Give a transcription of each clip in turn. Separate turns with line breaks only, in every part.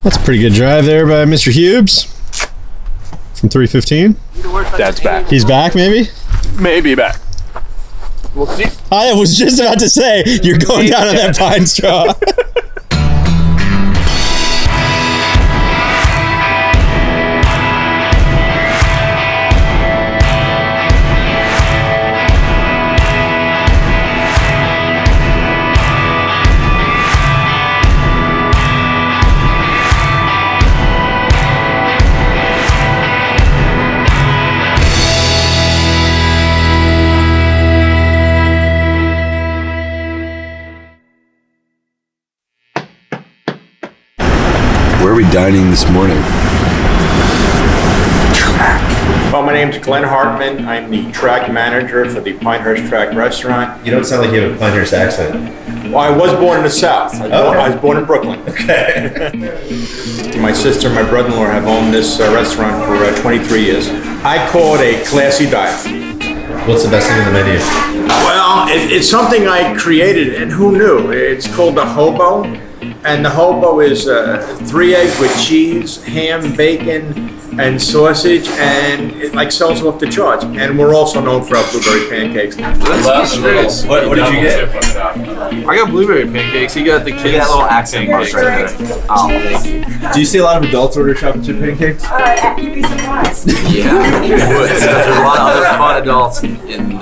That's a pretty good drive there by Mr. Hubes from 315.
Dad's back.
He's back, maybe?
Maybe back. We'll see.
I was just about to say, you're going down on that pine straw.
Where are we dining this morning?
Well, my name's Glenn Hartman. I'm the track manager for the Pinehurst Track Restaurant.
You don't sound like you have a Pinehurst accent.
Well, I was born in the South. I was born in Brooklyn.
Okay.
My sister and my brother-in-law have owned this restaurant for 23 years. I call it a classy dive.
What's the best thing on the menu?
Well, it's something I created, and who knew? It's called the hobo, and the hobo is 3 eggs with cheese, ham, bacon, and sausage, and it like sells off the charts. And we're also known for our blueberry pancakes.
What did you get?
I got blueberry pancakes. You got the kids.
That little accent mark right there. Oh, thank you.
Do you see a lot of adults order chocolate chip pancakes?
You'd be surprised. Yeah, there's a lot of other fun adults in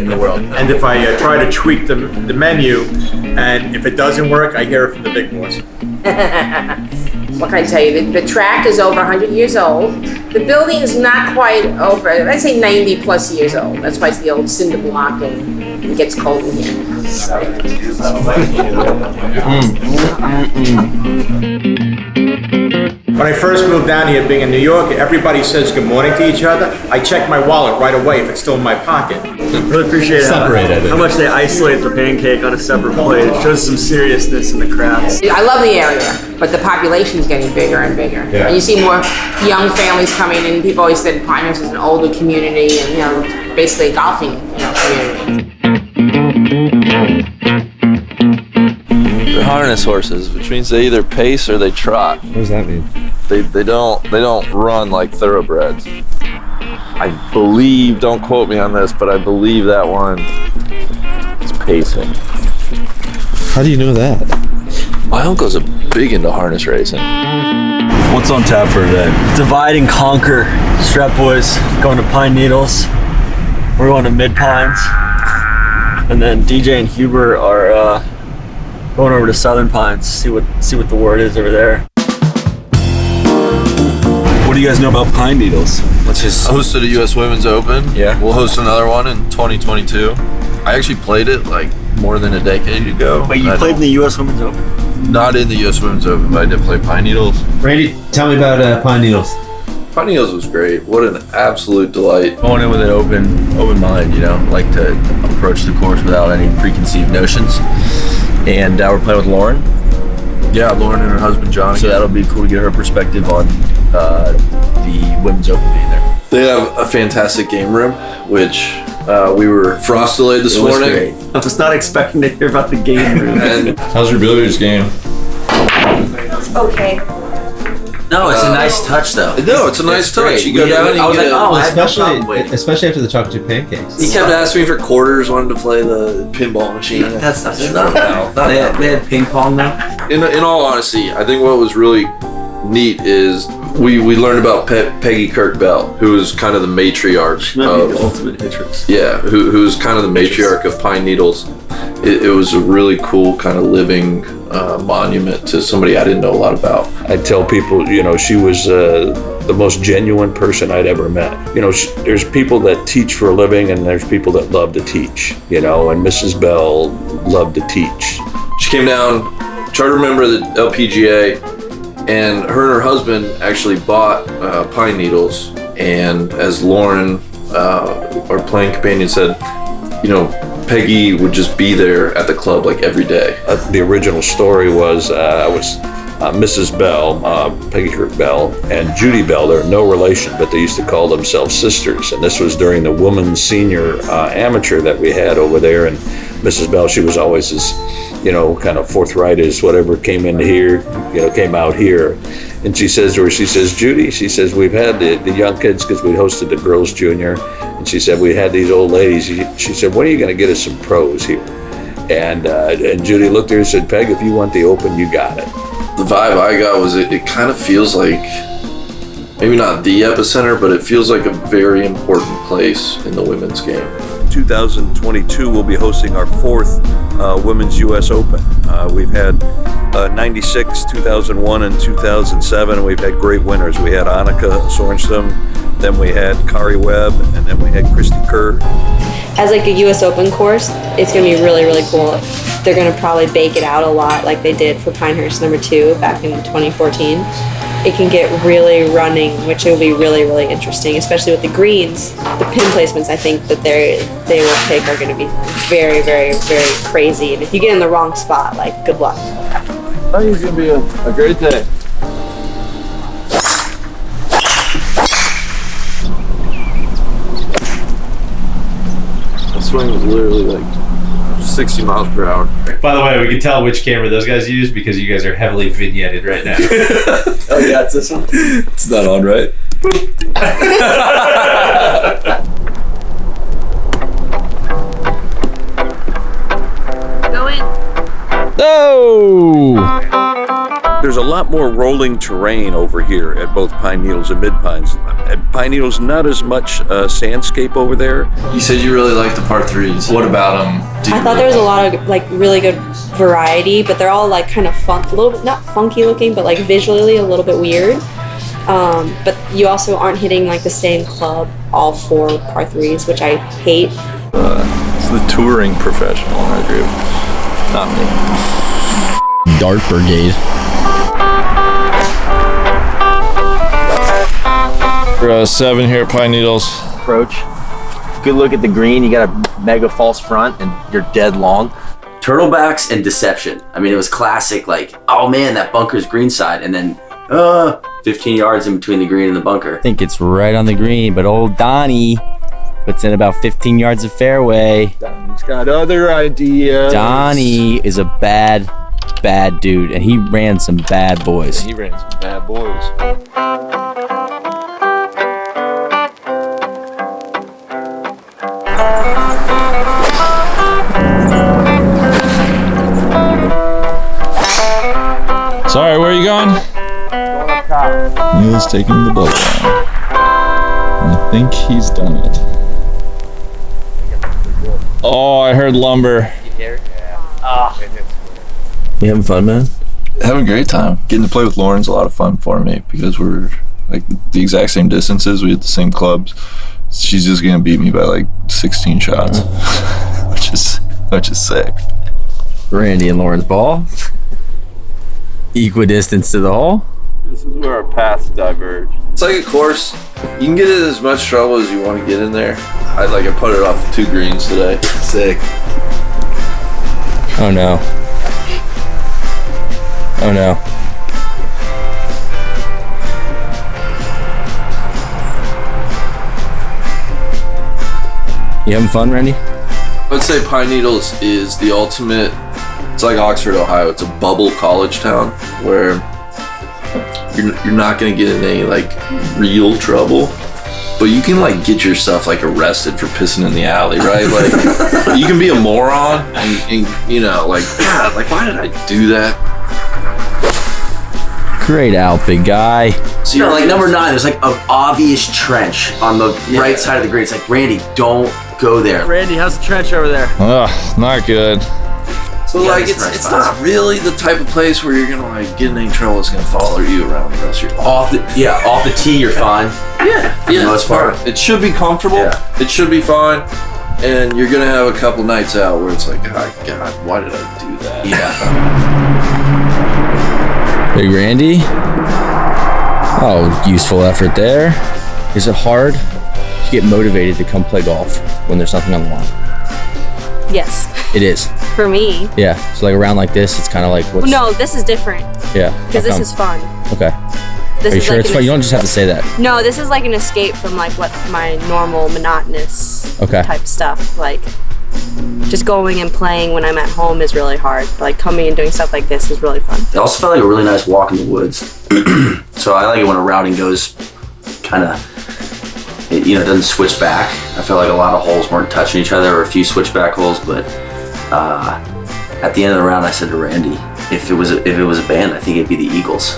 the world.
And if I try to tweak the menu, and if it doesn't work, I hear it from the big boss.
What can I tell you? The track is over 100 years old. The building is not quite over, I'd say 90 plus years old. That's why it's the old cinder block and it gets cold in here.
When I first moved down here, being in New York, everybody says good morning to each other. I check my wallet right away if it's still in my pocket.
Really appreciate
Separated.
how much they isolate the pancake on a separate plate. It shows some seriousness in the craft.
I love the area, but the population's getting bigger and bigger.
Yeah.
And you see more young families coming in. People always said Pinehurst is an older community and, basically a golfing, community.
They're harness horses, which means they either pace or they trot.
What does that mean?
They don't run like thoroughbreds. I believe, don't quote me on this, but I believe that one is pacing.
How do you know that?
My uncle's big into harness racing.
What's on tap for today?
Divide and conquer. Strap boys going to Pine Needles. We're going to Mid Pines. And then DJ and Hueber are going over to Southern Pines. See what the word is over there.
What do you guys know about Pine Needles?
Let's just hosted a U.S. Women's Open.
Yeah.
We'll host another one in 2022. I actually played it like more than a decade ago.
Wait, you played in the U.S. Women's Open?
Not in the U.S. Women's Open, but I did play Pine Needles.
Randy, tell me about Pine Needles.
Pine Needles was great. What an absolute delight.
Going in with an open mind, like to approach the course without any preconceived notions. And we're playing with Lauren.
Yeah, Lauren and her husband John.
So that'll be cool to get her perspective on the Women's Open being there.
They have a fantastic game room, which we were frost delayed this morning.
Great. I was not expecting to hear about the game room.
And
How's your billiards game?
Okay.
No, it's a nice touch though.
no, it's a nice touch.
great.
You go
We
down
have-
and
I
you
was
get
like, oh, I have no problem waiting.
especially after the chocolate chip pancakes.
He kept asking me for quarters, wanted to play the pinball machine.
That's not true. They had ping pong now.
In all honesty, I think what was really neat is we learned about Peggy Kirk Bell, who is kind of the matriarch
Might be the
of
ultimate hitress.
who's kind of the matriarch of Pine Needles. It was a really cool kind of living monument to somebody I didn't know a lot about.
I tell people, she was the most genuine person I'd ever met. There's people that teach for a living and there's people that love to teach, and Mrs. Bell loved to teach.
She came down, charter member of the LPGA, and her husband actually bought Pine Needles. And as Lauren, our playing companion, said, Peggy would just be there at the club like every day.
The original story was Mrs. Bell, Peggy Kirk Bell, and Judy Bell. They're no relation, but they used to call themselves sisters. And this was during the women's senior amateur that we had over there. And Mrs. Bell, she was always this kind of forthritis, whatever came into here, came out here. And she says to her, Judy, she says, we've had the young kids, because we'd hosted the girls' junior, and she said, we had these old ladies. She said, when are you going to get us some pros here? And Judy looked at her and said, Peg, if you want the Open, you got it.
The vibe I got was it kind of feels like, maybe not the epicenter, but it feels like a very important place in the women's game.
2022, we'll be hosting our 4th Women's U.S. Open. We've had 96, 2001, and 2007. We've had great winners. We had Annika Sorenstam, then we had Kari Webb, and then we had Christy Kerr.
As like a U.S. Open course, it's going to be really, really cool. They're going to probably bake it out a lot like they did for Pinehurst #2 back in 2014. It can get really running, which will be really, really interesting, especially with the greens. The pin placements I think that they will pick are going to be very, very, very crazy. And if you get in the wrong spot, like, good luck.
I think it's going to be a great day. The swing was literally like 60 miles per hour.
By the way, we can tell which camera those guys use because you guys are heavily vignetted right now.
Oh yeah, it's this one. It's not on, right?
Go in.
Oh!
There's a lot more rolling terrain over here at both Pine Needles and Mid Pines. At Pine Needles, not as much sandscape over there.
You said you really liked the par 3s. What about them?
I thought there was a lot of like really good variety, but they're all like kind of a little bit, not funky looking, but like visually a little bit weird. But you also aren't hitting like the same club all 4 par 3s, which I hate.
It's the touring professional in our group, not me.
Dart Brigade.
We're 7 here at Pine Needles.
Approach. Good look at the green. You got a mega false front, and you're dead long.
Turtlebacks and deception. I mean, it was classic. Like, oh man, that bunker's greenside, and then 15 yards in between the green and the bunker.
I think it's right on the green, but old Donnie puts in about 15 yards of fairway.
Donnie's got other ideas.
Donnie is a bad dude, and he ran some bad boys.
He ran some bad boys. Sorry, where are you going?
Going up top.
Neil's taking the boat down. I think he's done it. Oh, I heard lumber.
You hear?
You having fun, man?
Having a great time. Getting to play with Lauren's a lot of fun for me because we're like the exact same distances. We hit the same clubs. She's just gonna beat me by like 16 shots, which is sick.
Randy and Lauren's ball. Equidistance to the hole.
This is where our paths diverge.
It's like a course. You can get in as much trouble as you want to get in there. I put it off 2 greens today.
Sick. Oh no. Oh no. You having fun, Randy?
I would say Pine Needles is the ultimate. It's like Oxford, Ohio. It's a bubble college town where you're not gonna get in any like real trouble, but you can like get yourself like arrested for pissing in the alley, right? Like you can be a moron and you know like God, like why did I do that?
Great out, big guy.
So you know, like number 9, there's like an obvious trench on the right side of the green. It's like, Randy, don't go there.
Randy, how's the trench over there?
Ugh, not good.
So like it's not really the type of place where you're gonna like get in any trouble that's gonna follow you around the rest of your life.
Off the tee you're fine.
Yeah,
for the most part.
It should be comfortable.
Yeah.
It should be fine. And you're gonna have a couple nights out where it's like, oh, God, why did I do that?
Yeah.
Big Randy. Oh, useful effort there. Is it hard to get motivated to come play golf when there's nothing on the line?
Yes.
It is.
For me.
Yeah. So like around like this, it's kind of like what's...
No, this is different.
Yeah.
Because this is fun.
Okay.
This
Are you
is
sure
like
it's fun? You don't just have to say that.
No, this is like an escape from like what my normal monotonous
Okay.
type stuff. Like just going and playing when I'm at home is really hard. But, like, coming and doing stuff like this is really fun.
It also felt like a really nice walk in the woods. So I like it when a routing goes kind of, it doesn't switch back. I felt like a lot of holes weren't touching each other, or a few switchback holes, but at the end of the round I said to Randy, if it was a band, I think it'd be the Eagles.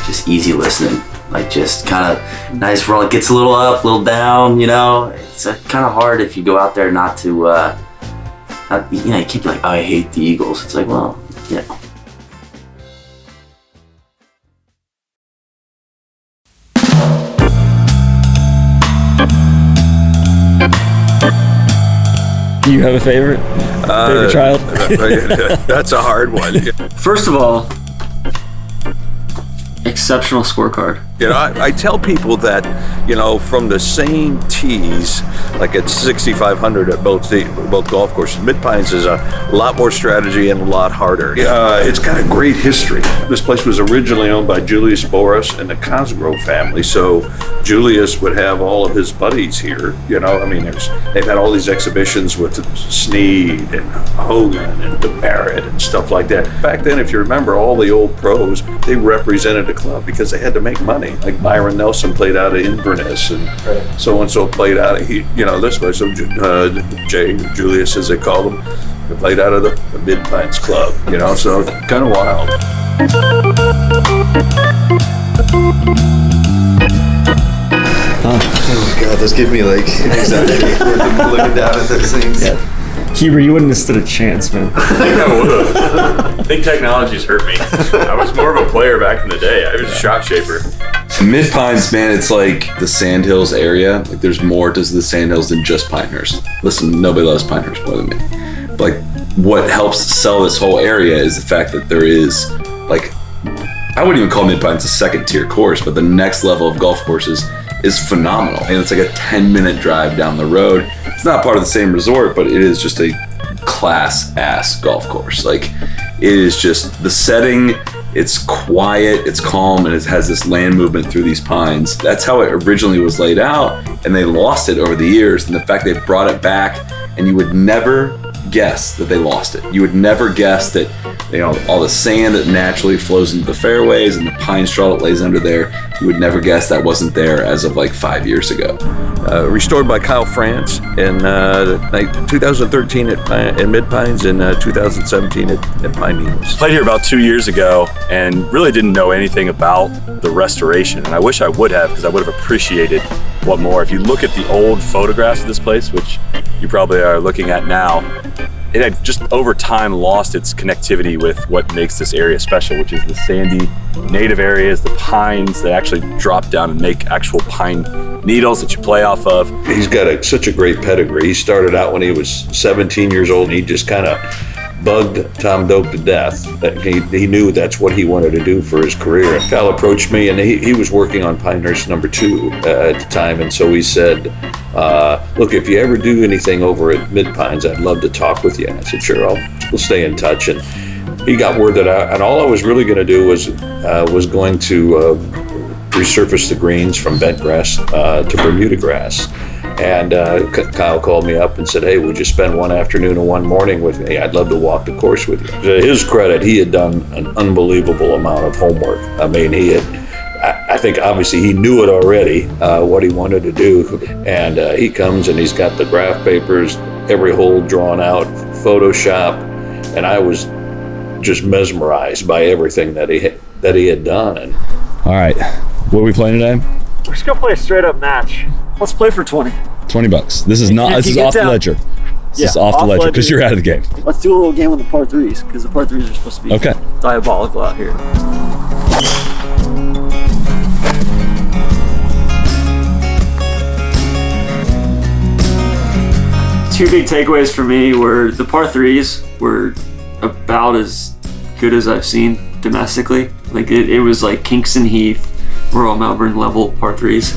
Just easy listening, like just kind of nice roll. It gets a little up, a little down, It's kind of hard if you go out there not to, you keep like, oh, I hate the Eagles. It's like, well,
Do you have a favorite child?
That's a hard one.
First of all, exceptional scorecard.
I tell people that, from the same tees, like at 6,500 at both golf courses, Mid Pines is a lot more strategy and a lot harder. It's got a great history. This place was originally owned by Julius Boris and the Cosgrove family, so Julius would have all of his buddies here. They've had all these exhibitions with Snead and Hogan and DeMeritt and stuff like that. Back then, if you remember, all the old pros, they represented the club because they had to make money. Like Byron Nelson played out of Inverness, and so-and-so played out of, this way. So Julius, as they call them, they played out of the Mid Pines Club, so kind of wild.
Oh God, those give me like anxiety looking down at those things.
Yeah. Hueber, you wouldn't have stood a chance, man.
I think I would have. I think technology's hurt me. I was more of a player back in the day. I was a shot shaper.
Mid Pines, man, it's like the Sandhills area. Like, there's more to the Sandhills than just Pinehurst. Listen, nobody loves Pinehurst more than me. But, like, what helps sell this whole area is the fact that there is, like, I wouldn't even call Mid Pines a second-tier course, but the next level of golf courses is phenomenal. And it's like a 10-minute drive down the road. It's not part of the same resort, but it is just a class-ass golf course. Like, it is just the setting. It's quiet, it's calm, and it has this land movement through these pines. That's how it originally was laid out, and they lost it over the years. And the fact they brought it back, and you would never guess that they lost it. You would never guess that, all the sand that naturally flows into the fairways and the pine straw that lays under there, you would never guess that wasn't there as of like 5 years ago.
Restored by Kyle France in 2013 at Mid Pines and 2017 at Pine Needles.
Played here about 2 years ago and really didn't know anything about the restoration, and I wish I would have, because I would have appreciated what more. If you look at the old photographs of this place, which you probably are looking at now, it had just over time lost its connectivity with what makes this area special, which is the sandy native areas, the pines that actually drop down and make actual pine needles that you play off of.
He's got such a great pedigree. He started out when he was 17 years old, and he just kind of bugged Tom Doak to death. He knew that's what he wanted to do for his career. And Kyle approached me, and he was working on Pinehurst number 2 at the time, and so he said, look, if you ever do anything over at Mid Pines, I'd love to talk with you. And I said, sure, we'll stay in touch. And he got word that and all I was really going to do was going to resurface the greens from bent grass to Bermuda grass. And Kyle called me up and said, hey, would you spend one afternoon and one morning with me? I'd love to walk the course with you. To his credit, he had done an unbelievable amount of homework. I mean, I think obviously he knew it already, what he wanted to do. And he comes and he's got the graph papers, every hole drawn out, Photoshop. And I was just mesmerized by everything that he had done. And
all right, what are we playing today?
We're just gonna play a straight up match. Let's play for 20.
$20. This is not. This is off the ledger. This is off the ledger because you're out of the game.
Let's do a little game on the par 3s, because the par 3s are supposed to be diabolical out here. Two big takeaways for me were the par 3s were about as good as I've seen domestically. Like it was like Kingston Heath, Royal Melbourne level par 3s.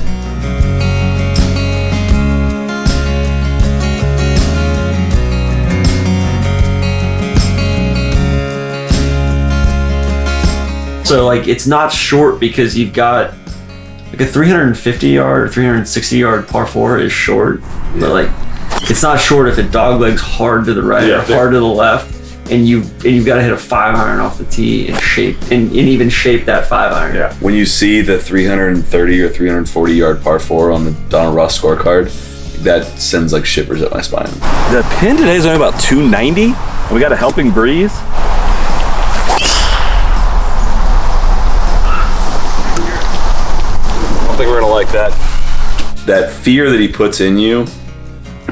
So like it's not short because you've got like a 350 yard or 360 yard par 4 is short, but like It's not short if it dog legs hard to the right or hard to the left, and you've got to hit a 5-iron off the tee and shape and even shape that 5-iron.
Yeah. When you see the 330 or 340 yard par 4 on the Donald Ross scorecard, that sends like shivers up my spine. The pin today is only about 290, and we got a helping breeze. I don't think we're gonna like that. That fear that he puts in you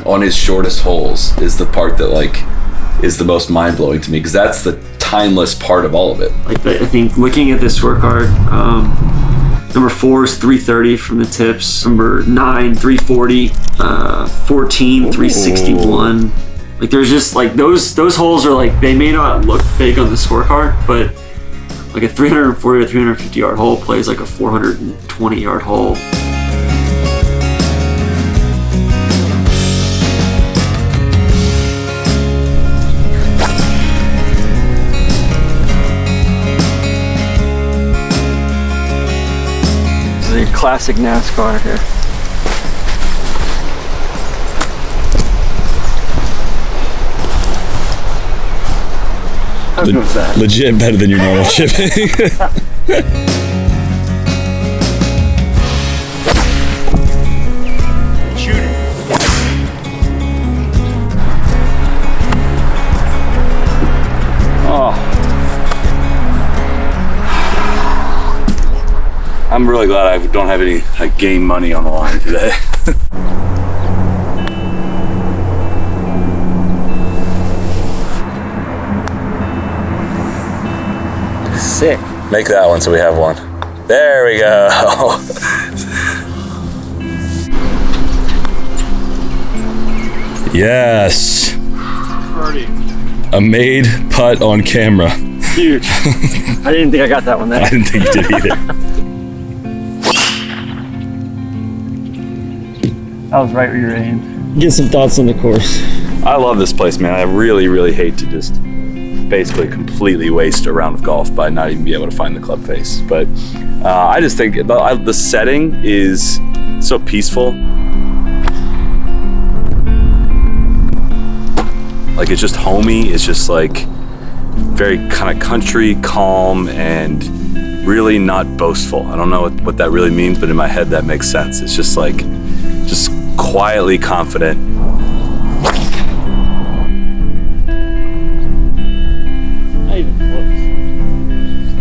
on his shortest holes is the part that like is the most mind-blowing to me, because that's the timeless part of all of it.
Like I think looking at this scorecard, number 4 is 330 from the tips, number 9 340, 14 361. Like there's just like those holes are like, they may not look big on the scorecard, but like a 340 or 350 yard hole plays like a 420 yard hole. Classic NASCAR here. How good was that?
Legit better than your normal chipping.
Shoot it.
Oh. I'm really glad I don't have any like game money on the line today.
Sick.
Make that one so we have one. There we go. Yes. A made putt on camera.
Huge. I didn't think I got that one there.
I didn't think you did either.
That was right where you're aimed. Get some thoughts on the course.
I love this place, man. I really, really hate to just basically completely waste a round of golf by not even be able to find the club face. But I just think the setting is so peaceful. Like it's just homey. It's just like very kind of country, calm, and really not boastful. I don't know what that really means, but in my head that makes sense. It's just like, just quietly confident.
Not even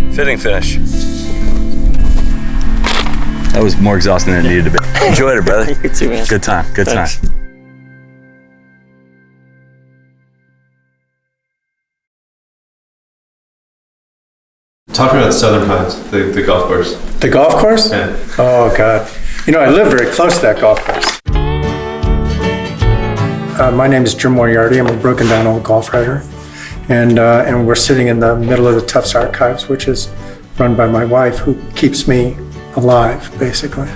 close.
Fitting finish. That was more exhausting than it needed to be. Enjoyed it, brother.
You too, man.
Good time, good time.
Thanks.
Talk about Southern Pines, the golf course.
The golf course?
Yeah.
Oh, God. You know, I live very close to that golf course. My name is Jim Moriarty. I'm a broken down old golf writer. And we're sitting in the middle of the Tufts Archives, which is run by my wife, who keeps me alive, basically.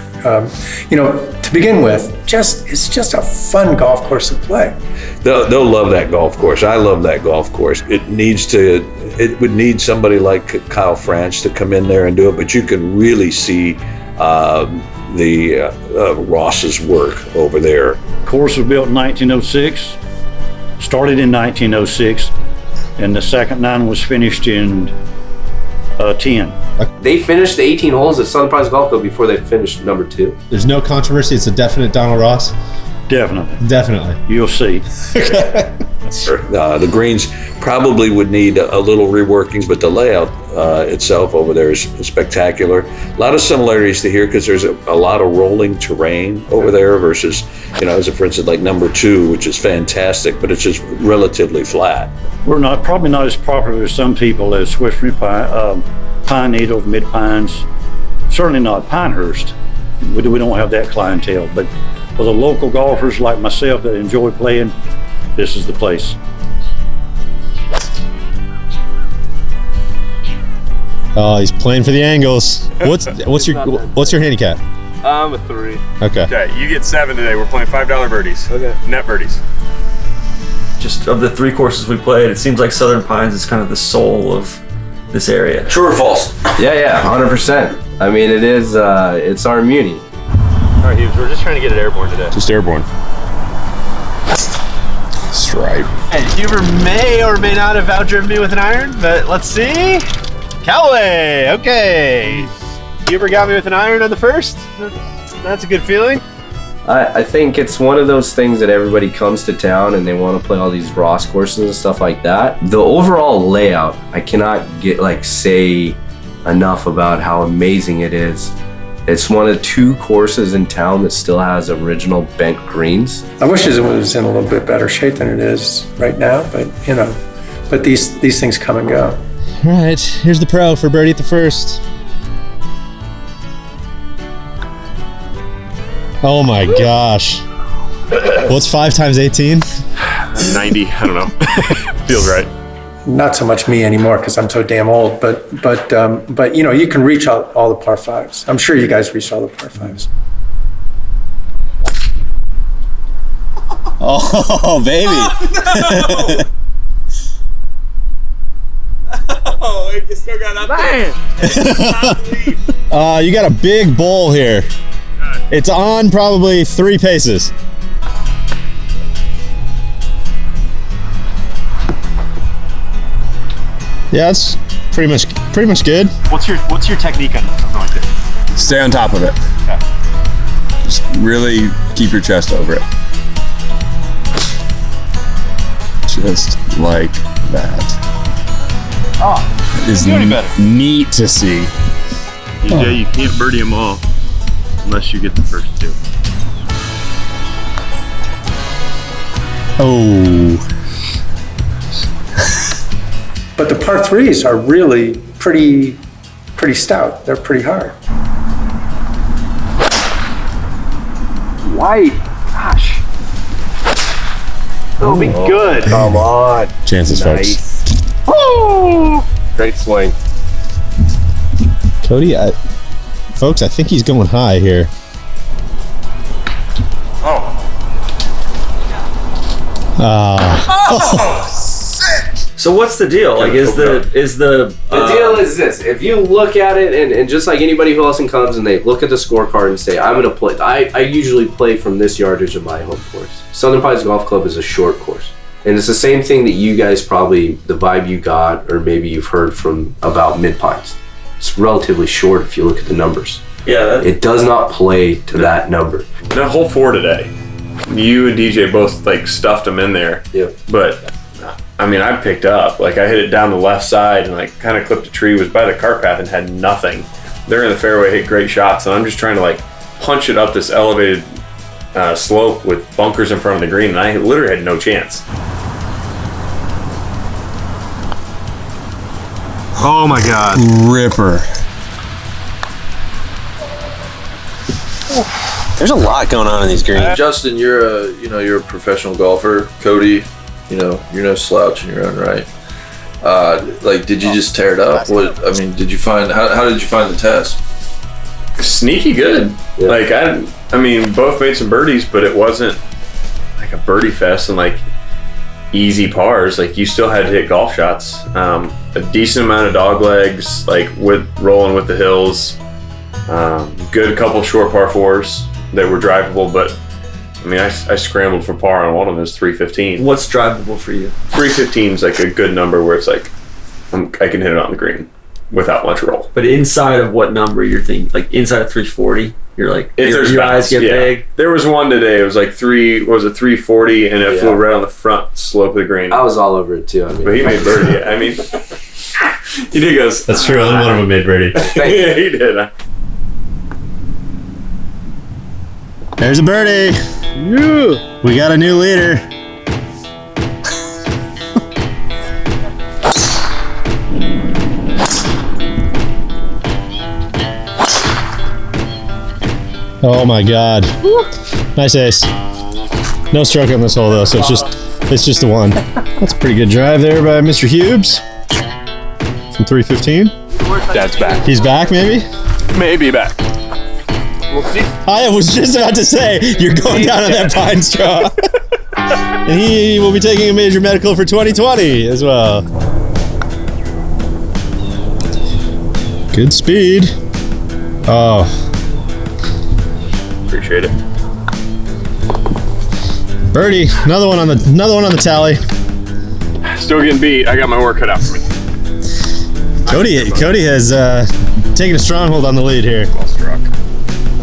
You know, to begin with, it's just a fun golf course to play.
They'll love that golf course. I love that golf course. It would need somebody like Kyle Franch to come in there and do it, but you can really see Ross's work over there.
Course was built in 1906, started in 1906, and the second nine was finished in 10.
They finished the 18 holes at Southern Pines Golf Club before they finished number 2.
There's no controversy. It's a definite Donald Ross.
Definitely. You'll see.
The greens probably would need a little reworkings, but the layout itself over there is spectacular. A lot of similarities to here because there's a lot of rolling terrain over there versus, you know, as for instance, like number 2, which is fantastic, but it's just relatively flat.
We're probably not as popular as some people as Western Pine Needles, Mid Pines. Certainly not Pinehurst. We don't have that clientele, but for the local golfers like myself that enjoy playing, this is the place.
Oh, he's playing for the angles. What's your handicap?
I'm a 3.
Okay.
Okay, you get 7 today. We're playing $5 birdies.
Okay.
Net birdies.
Just of the 3 courses we played, it seems like Southern Pines is kind of the soul of this area.
True or false? Yeah, 100%. I mean, it is. It's our muni.
All right, Hughes, we're just trying to get it airborne today.
Just airborne.
That's right.
Hey, Hueber may or may not have outdriven me with an iron, but let's see. Callaway, okay. Hueber got me with an iron on the first. That's a good feeling.
I think it's one of those things that everybody comes to town and they want to play all these Ross courses and stuff like that. The overall layout, I cannot say enough about how amazing it is. It's one of 2 courses in town that still has original bent greens.
I wish it was in a little bit better shape than it is right now, but but these things come and go.
All right, here's the pro for birdie at the first. Oh my gosh. What's 5 times 18?
90, I don't know. Feels right.
Not so much me anymore because I'm so damn old, but you can reach all the par 5s. I'm sure you guys reached all the par 5s.
Oh, baby.
Oh, no. Oh, you still got up there.
You got a big bowl here. It's on probably 3 paces. Yeah, it's pretty much good.
What's your technique on something like this?
Stay on top of it.
Okay.
Just really keep your chest over it. Just like that.
Oh,
It is
doing better.
neat to see.
DJ, you can't birdie them all unless you get the first 2.
Oh.
But the par 3s are really pretty stout. They're pretty hard.
White. Gosh. That'll be good.
Come on.
Chances,
Nice.
folks.
Woo!
Great swing.
Cody, folks, I think he's going high here.
Oh.
Ah.
So what's the deal? Like, is the
The deal is this: if you look at it, and just like anybody who else comes and they look at the scorecard and say, "I'm going to play," I usually play from this yardage of my home course. Southern Pines Golf Club is a short course, and it's the same thing that you guys probably the vibe you got, or maybe you've heard from about Mid Pines. It's relatively short if you look at the numbers.
Yeah.
It does not play to that number.
That hole 4 today, you and DJ both like stuffed them in there.
Yep.
But I mean, I picked up, like I hit it down the left side and like kind of clipped a tree, was by the cart path and had nothing. They're in the fairway, hit great shots, and I'm just trying to like punch it up this elevated slope with bunkers in front of the green, and I literally had no chance. Oh my God.
Ripper. There's a lot going on in these greens.
Justin, you're a professional golfer. Cody, you're no slouch in your own right. Did you just tear it up? How did you find the test?
Sneaky good.
Yeah.
Like I mean, both made some birdies, but it wasn't like a birdie fest and like easy pars. Like you still had to hit golf shots. A decent amount of dog legs, like with rolling with the hills. Good couple short par 4s that were drivable, but I mean, I scrambled for par on one of those 315.
What's drivable for you?
315 is like a good number where it's like I can hit it on the green without much roll.
But inside of what number you're thinking? Like inside of 340, you're like your eyes get big.
There was one today. It was like 340, and it flew right on the front slope of the green.
I was all over it too. I mean,
but he made birdie. I mean, he did go.
That's true. Only one of them made birdie.
Yeah, he did.
There's a birdie. Yeah. We got a new leader. Oh my God. Nice ace. No stroke on this hole though, so it's just a 1. That's a pretty good drive there by Mr. Huebs from 315.
Dad's back.
He's back, maybe?
Maybe back.
We'll see.
I was just about to say, you're going down on that pine straw. And he will be taking a major medical for 2020 as well. Good speed. Oh.
Appreciate it.
Birdie, another one on the tally.
Still getting beat. I got my work cut out for me.
Cody has taken a stronghold on the lead here.
Well struck.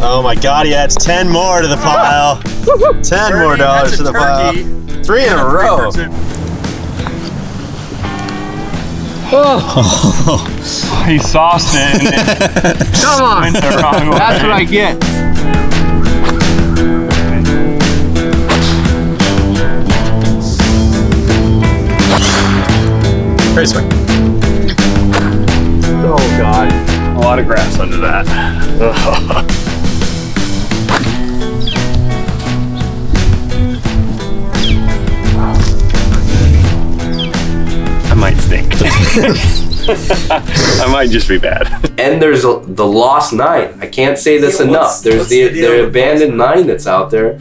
Oh my God, he adds 10 more to the pile. $10 more to the pile. 3 in a row.
Oh, he sauced it.
Come on. That's what I get.
Great swing.
Oh God. A lot of grass under that. I might stink. I might just be bad.
And there's the lost 9. I can't say this enough. There's the abandoned 9 that's out there.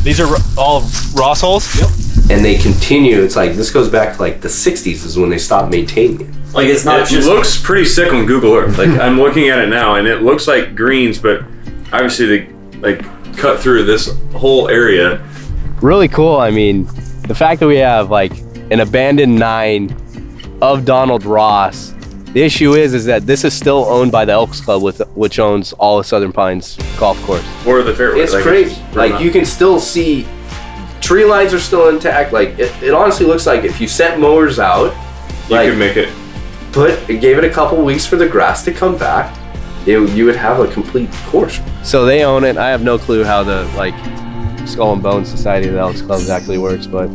These are all Ross holes?
Yep. And they continue. It's like this goes back to like the 60s is when they stopped maintaining it.
Like it's not
It
just
looks pretty sick on Google Earth. Like I'm looking at it now, and it looks like greens, but obviously they like cut through this whole area.
Really cool. I mean, the fact that we have like an abandoned 9 of Donald Ross. The issue is that this is still owned by the Elks Club, which owns all of Southern Pines golf course.
Or the fairway.
It's crazy. Like you can still see tree lines are still intact. Like it honestly looks like if you sent mowers out,
you could make it.
Gave it a couple weeks for the grass to come back, you would have a complete course. So they own it. I have no clue how the Skull and Bones Society of the Elks Club exactly works, but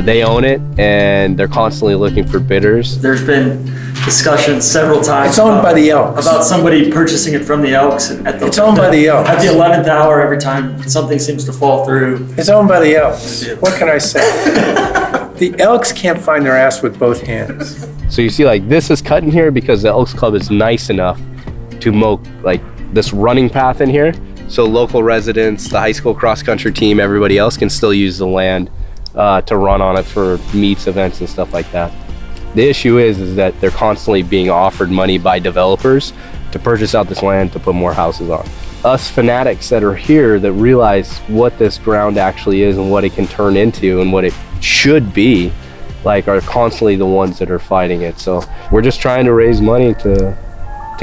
they own it and they're constantly looking for bidders.
There's been discussions several times.
It's owned by the Elks.
About somebody purchasing it from the Elks.
It's owned by the Elks.
At the 11th hour, every time something seems to fall through.
It's owned by the Elks. What can I say? The Elks can't find their ass with both hands.
So you see, like this is cut in here because the Elks Club is nice enough to mow like this running path in here. So local residents, the high school cross country team, everybody else can still use the land to run on it for meets, events, and stuff like that. The issue is that they're constantly being offered money by developers to purchase out this land to put more houses on. Us fanatics that are here that realize what this ground actually is and what it can turn into and what it should be, like are constantly the ones that are fighting it. So we're just trying to raise money to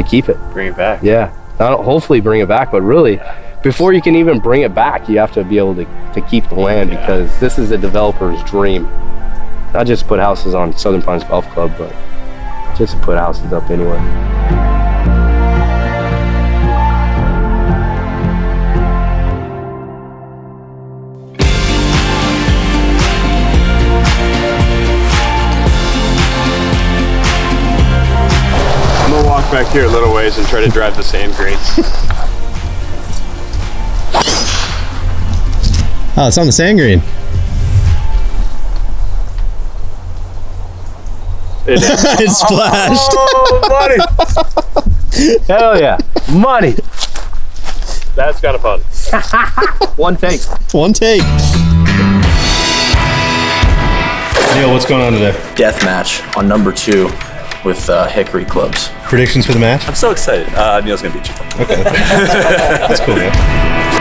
keep it.
Bring it back.
Yeah. Not hopefully bring it back, but really, before you can even bring it back, you have to be able to keep the land because this is a developer's dream. Not just put houses on Southern Pines Golf Club, but just to put houses up anywhere.
I'm gonna walk back here a little ways and try to drive the sand greens.
Oh, it's on the sand green. It splashed.
Oh,
money! Hell yeah, money!
That's kind of fun.
One take.
One take. Neil, what's going on today?
Death match on number 2 with Hickory clubs.
Predictions for the match?
I'm so excited. Neil's gonna beat you.
Okay. That's cool, man.